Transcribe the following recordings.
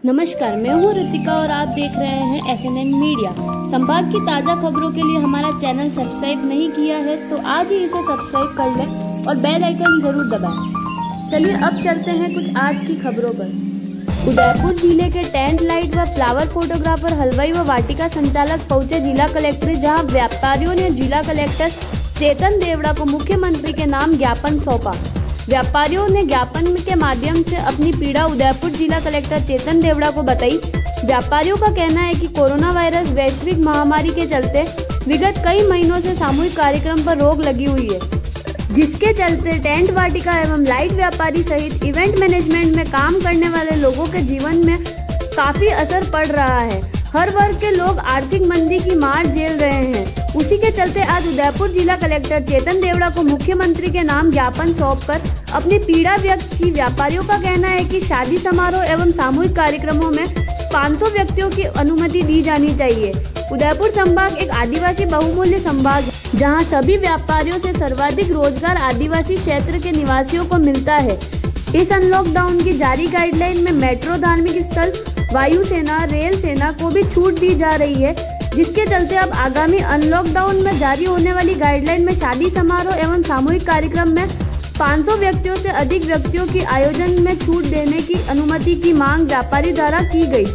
नमस्कार, मैं हूँ ऋतिका और आप देख रहे हैं SNN मीडिया। संभाग की ताज़ा खबरों के लिए हमारा चैनल सब्सक्राइब नहीं किया है तो आज ही इसे सब्सक्राइब कर लें और बेल आइकन जरूर दबाएं। चलिए अब चलते हैं कुछ आज की खबरों पर। उदयपुर जिले के टेंट लाइट व फ्लावर फोटोग्राफर, हलवाई व वाटिका संचालक पहुंचे जिला कलेक्ट्रेट, जहां व्यापारियों ने जिला कलेक्टर चेतन देवड़ा को मुख्यमंत्री के नाम ज्ञापन सौंपा। व्यापारियों ने ज्ञापन के माध्यम से अपनी पीड़ा उदयपुर जिला कलेक्टर चेतन देवड़ा को बताई। व्यापारियों का कहना है कि कोरोना वायरस वैश्विक महामारी के चलते विगत कई महीनों से सामूहिक कार्यक्रम पर रोक लगी हुई है, जिसके चलते टेंट, वाटिका एवं लाइट व्यापारी सहित इवेंट मैनेजमेंट में काम करने वाले लोगों के जीवन में काफी असर पड़ रहा है। हर वर्ग के लोग आर्थिक मंदी की मार झेल रहे हैं। उसी के चलते आज उदयपुर जिला कलेक्टर चेतन देवड़ा को मुख्यमंत्री के नाम ज्ञापन सौंपकर अपनी पीड़ा व्यक्त की। व्यापारियों का कहना है कि शादी समारोह एवं सामूहिक कार्यक्रमों में 500 व्यक्तियों की अनुमति दी जानी चाहिए। उदयपुर संभाग एक आदिवासी बहुमूल्य संभाग है, जहां सभी व्यापारियों से सर्वाधिक रोजगार आदिवासी क्षेत्र के निवासियों को मिलता है। इस अनलॉकडाउन की जारी गाइडलाइन में मेट्रो, धार्मिक स्थल, वायुसेना, रेल सेना को भी छूट दी जा रही है, जिसके चलते अब आगामी अनलॉकडाउन में जारी होने वाली गाइडलाइन में शादी समारोह एवं सामूहिक कार्यक्रम में 500 व्यक्तियों से अधिक व्यक्तियों की आयोजन में छूट देने की अनुमति की मांग व्यापारी द्वारा की गई।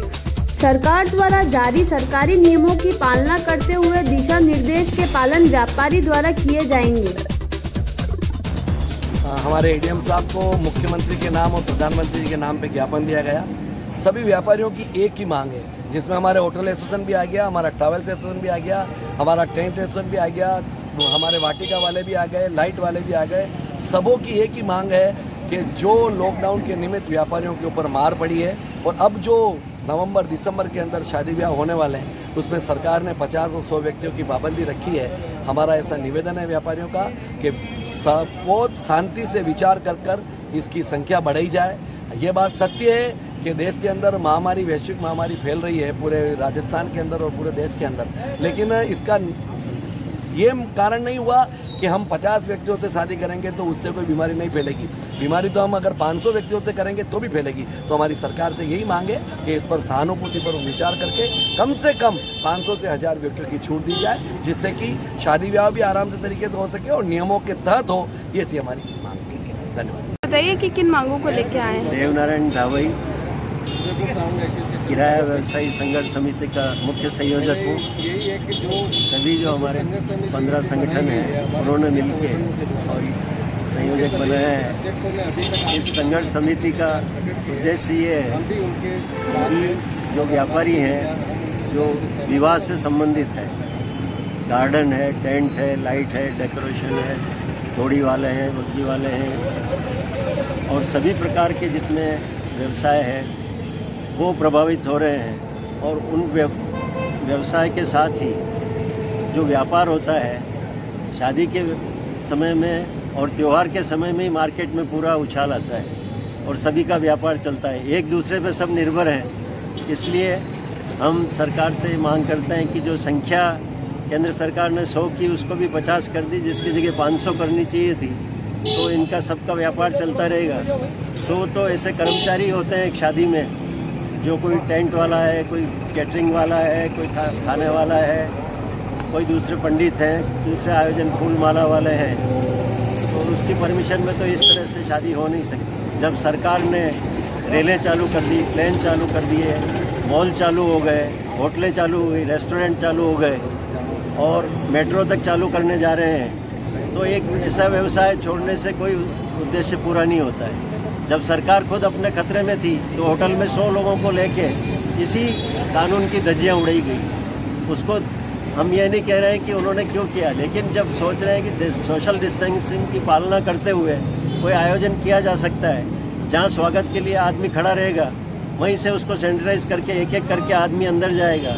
सरकार द्वारा जारी सरकारी नियमों की पालना करते हुए दिशा निर्देश के पालन व्यापारी द्वारा किए जाएंगे। हमारे ADM साहब को मुख्यमंत्री के नाम और प्रधानमंत्री के नाम पे ज्ञापन दिया गया। सभी व्यापारियों की एक ही मांग है, जिसमें हमारे होटल एसोसिएशन भी आ गया, हमारा ट्रैवल एसोसिएशन भी आ गया, हमारा टेंट एसोसिएशन भी आ गया, हमारे वाटिका वाले भी आ गए, लाइट वाले भी आ गए। सबों की एक ही मांग है कि जो लॉकडाउन के निमित्त व्यापारियों के ऊपर मार पड़ी है और अब जो नवंबर दिसंबर के अंदर शादी ब्याह होने वाले हैं, उसमें सरकार ने 50 और 100 व्यक्तियों की पाबंदी रखी है। हमारा ऐसा निवेदन है व्यापारियों का कि बहुत शांति से विचार कर इसकी संख्या बढ़ाई जाए। ये बात सत्य है कि देश के अंदर महामारी, वैश्विक महामारी फैल रही है पूरे राजस्थान के अंदर और पूरे देश के अंदर, लेकिन इसका ये कारण नहीं हुआ कि हम 50 व्यक्तियों से शादी करेंगे तो उससे कोई बीमारी नहीं फैलेगी। बीमारी तो हम अगर 500 व्यक्तियों से करेंगे तो भी फैलेगी। तो हमारी सरकार से यही मांग है कि इस पर सहानुभूति पर विचार करके कम से कम 500 से 1000 व्यक्तियों की छूट दी जाए, जिससे कि शादी ब्याह भी आराम से तरीके से हो सके और नियमों के तहत हो। ये थी हमारी मांग। ठीक है, धन्यवाद। बताइए कि किन मांगों को लेके आए हैं? देवनारायण धावई, किराया व्यवसायी संघर्ष समिति का मुख्य संयोजक हूँ। सभी जो हमारे 15 संगठन हैं, उन्होंने मिलके और संयोजक बनाया है। इस संघर्ष समिति का उद्देश्य ये है कि जो व्यापारी हैं, जो विवाह से संबंधित है, गार्डन है, टेंट है, लाइट है, डेकोरेशन है, घोड़ी वाले हैं, बग्गी वाले हैं और सभी प्रकार के जितने व्यवसाय है वो प्रभावित हो रहे हैं। और उन व्यवसाय के साथ ही जो व्यापार होता है, शादी के समय में और त्यौहार के समय में ही मार्केट में पूरा उछाल आता है और सभी का व्यापार चलता है। एक दूसरे पे सब निर्भर हैं। इसलिए हम सरकार से मांग करते हैं कि जो संख्या केंद्र सरकार ने 100 की, उसको भी 50 कर दी, जिसकी जगह 500 करनी चाहिए थी, तो इनका सबका व्यापार चलता रहेगा। 100 तो ऐसे कर्मचारी होते हैं एक शादी में, जो कोई टेंट वाला है, कोई कैटरिंग वाला है, कोई खाने वाला है, कोई दूसरे पंडित हैं, दूसरे आयोजन फूल माला वाले हैं, तो उसकी परमिशन में तो इस तरह से शादी हो नहीं सकती। जब सरकार ने रेलें चालू कर दी, प्लेन चालू कर दिए, मॉल चालू हो गए, होटलें चालू हो गई, रेस्टोरेंट चालू हो गए और मेट्रो तक चालू करने जा रहे हैं, तो एक ऐसा व्यवसाय छोड़ने से कोई उद्देश्य पूरा नहीं होता है। जब सरकार खुद अपने खतरे में थी तो होटल में 100 लोगों को लेके इसी कानून की धज्जियाँ उड़ाई गई। उसको हम ये नहीं कह रहे हैं कि उन्होंने क्यों किया, लेकिन जब सोच रहे हैं कि सोशल डिस्टेंसिंग की पालना करते हुए कोई आयोजन किया जा सकता है, जहाँ स्वागत के लिए आदमी खड़ा रहेगा, वहीं से उसको सैनिटाइज करके एक एक करके आदमी अंदर जाएगा।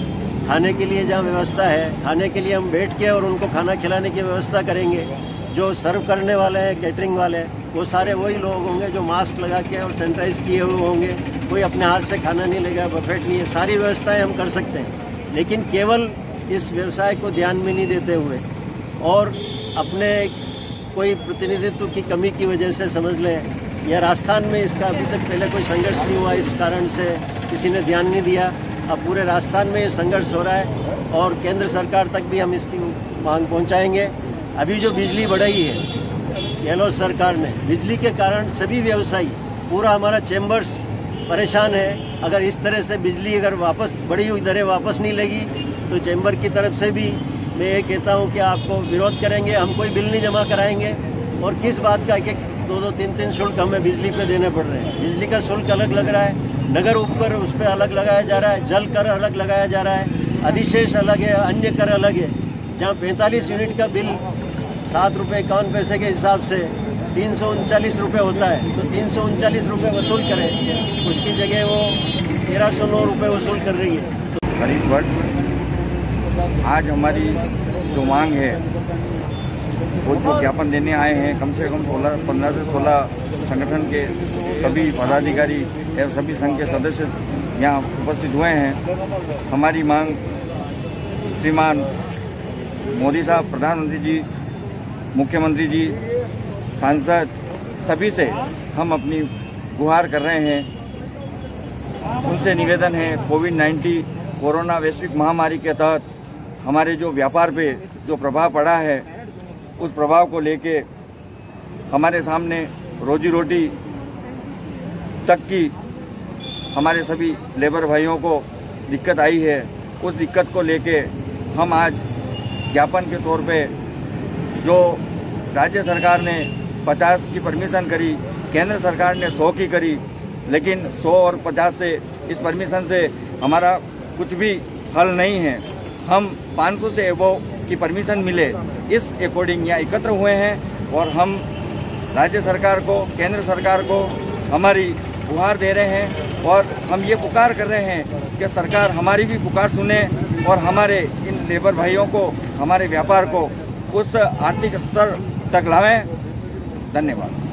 खाने के लिए जहाँ व्यवस्था है, खाने के लिए हम बैठ के और उनको खाना खिलाने की व्यवस्था करेंगे। जो सर्व करने वाले हैं, कैटरिंग वाले, वो सारे वही लोग होंगे जो मास्क लगा के और सैनिटाइज किए हुए होंगे। कोई अपने हाथ से खाना नहीं लेगा, बफेट नहीं है, सारी व्यवस्थाएं हम कर सकते हैं। लेकिन केवल इस व्यवसाय को ध्यान में नहीं देते हुए और अपने कोई प्रतिनिधित्व की कमी की वजह से समझ लें, या राजस्थान में इसका अभी तक पहले कोई संघर्ष नहीं हुआ, इस कारण से किसी ने ध्यान नहीं दिया। अब पूरे राजस्थान में ये संघर्ष हो रहा है और केंद्र सरकार तक भी हम इसकी मांग पहुंचाएंगे। अभी जो बिजली बढ़ाई है गहलोत सरकार ने, बिजली के कारण सभी व्यवसायी, पूरा हमारा चैम्बर्स परेशान है। अगर इस तरह से बिजली अगर वापस बढ़ी हुई दरें वापस नहीं लगी तो चैम्बर की तरफ से भी मैं ये कहता हूँ कि आपको विरोध करेंगे, हम कोई बिल नहीं जमा कराएंगे। और किस बात का एक दो तीन शुल्क हमें बिजली पे देने पड़ रहे हैं। बिजली का शुल्क अलग लग रहा है, नगर उपकर उस पर अलग लगाया जा रहा है, जल कर अलग लगाया जा रहा है, अधिशेष अलग है, अन्य कर अलग है। जहाँ 45 यूनिट का बिल 7 रुपये 51 पैसे के हिसाब से 339 रुपये होता है, तो 339 रुपये वसूल करें, उसकी जगह वो 1309 रुपये वसूल कर रही है। हरीश भट्ट, आज हमारी जो मांग है वो जो ज्ञापन देने आए हैं, कम से कम 15 से 16 संगठन के सभी पदाधिकारी एवं सभी संघ के सदस्य यहाँ उपस्थित हुए हैं। हमारी मांग श्रीमान मोदी साहब, प्रधानमंत्री जी, मुख्यमंत्री जी, सांसद सभी से हम अपनी गुहार कर रहे हैं। उनसे निवेदन है, कोविड-19 कोरोना वैश्विक महामारी के तहत हमारे जो व्यापार पे जो प्रभाव पड़ा है, उस प्रभाव को लेके हमारे सामने रोजी रोटी तक की हमारे सभी लेबर भाइयों को दिक्कत आई है। उस दिक्कत को लेके हम आज ज्ञापन के तौर पे, जो राज्य सरकार ने 50 की परमिशन करी, केंद्र सरकार ने 100 की करी, लेकिन 100 और 50 से, इस परमिशन से हमारा कुछ भी हल नहीं है। हम 500 से एबव की परमिशन मिले, इस अकॉर्डिंग यहाँ एकत्र हुए हैं और हम राज्य सरकार को, केंद्र सरकार को हमारी गुहार दे रहे हैं और हम ये पुकार कर रहे हैं कि सरकार हमारी भी पुकार सुने और हमारे इन लेबर भाइयों को, हमारे व्यापार को उस आर्थिक स्तर तक लावें। धन्यवाद।